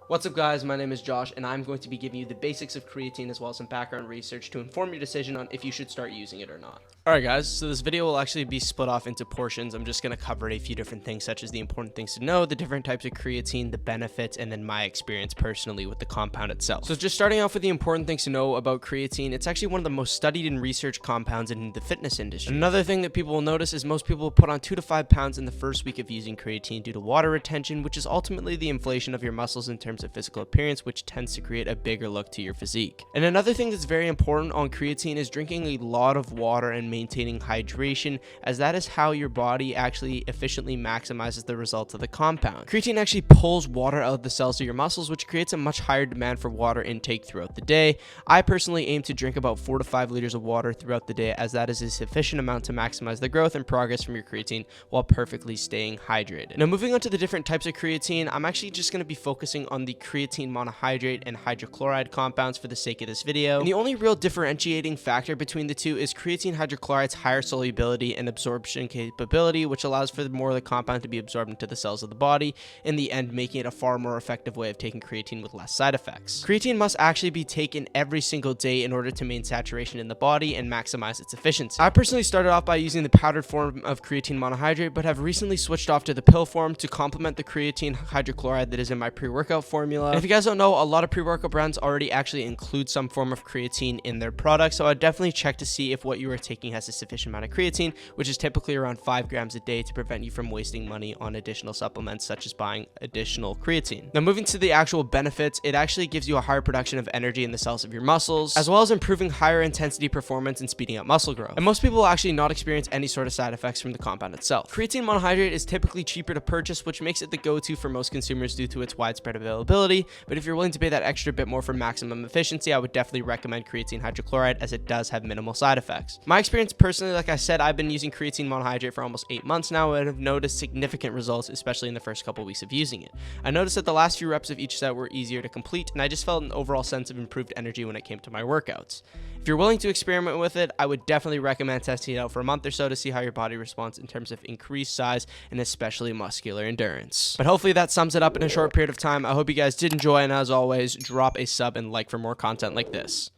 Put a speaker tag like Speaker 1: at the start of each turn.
Speaker 1: What's up guys, my name is Josh and I'm going to be giving you the basics of creatine as well as some background research to inform your decision on if you should start using it or not. Alright guys, so this video will actually be split off into portions. I'm just going to cover a few different things such as the important things to know, the different types of creatine, the benefits, and then my experience personally with the compound itself. So just starting off with the important things to know about creatine, it's actually one of the most studied and researched compounds in the fitness industry. Another thing that people will notice is most people put on 2 to 5 pounds in the first week of using creatine due to water retention, which is ultimately the inflation of your muscles in terms of physical appearance, which tends to create a bigger look to your physique. And another thing that's very important on creatine is drinking a lot of water and maintaining hydration, as that is how your body actually efficiently maximizes the results of the compound. Creatine actually pulls water out of the cells of your muscles, which creates a much higher demand for water intake throughout the day. I personally aim to drink about 4 to 5 liters of water throughout the day, as that is a sufficient amount to maximize the growth and progress from your creatine while perfectly staying hydrated. Now moving on to the different types of creatine, I'm actually just going to be focusing on the creatine monohydrate and hydrochloride compounds for the sake of this video. And the only real differentiating factor between the two is creatine hydrochloride's higher solubility and absorption capability, which allows for more of the compound to be absorbed into the cells of the body, in the end making it a far more effective way of taking creatine with less side effects. Creatine must actually be taken every single day in order to maintain saturation in the body and maximize its efficiency. I personally started off by using the powdered form of creatine monohydrate, but have recently switched off to the pill form to complement the creatine hydrochloride that is in my pre-workout formula. And if you guys don't know, a lot of pre-workout brands already actually include some form of creatine in their products, so I'd definitely check to see if what you are taking has a sufficient amount of creatine, which is typically around 5 grams a day, to prevent you from wasting money on additional supplements such as buying additional creatine. Now moving to the actual benefits, it actually gives you a higher production of energy in the cells of your muscles, as well as improving higher intensity performance and speeding up muscle growth. And most people will actually not experience any sort of side effects from the compound itself. Creatine monohydrate is typically cheaper to purchase, which makes it the go-to for most consumers due to its widespread availability, but if you're willing to pay that extra bit more for maximum efficiency, I would definitely recommend creatine hydrochloride, as it does have minimal side effects. My experience personally, like I said, I've been using creatine monohydrate for almost 8 months now and have noticed significant results, especially in the first couple weeks of using it. I noticed that the last few reps of each set were easier to complete, and I just felt an overall sense of improved energy when it came to my workouts. If you're willing to experiment with it, I would definitely recommend testing it out for a month or so to see how your body responds in terms of increased size and especially muscular endurance. But hopefully that sums it up in a short period of time. I hope you guys did enjoy, and as always, drop a sub and like for more content like this.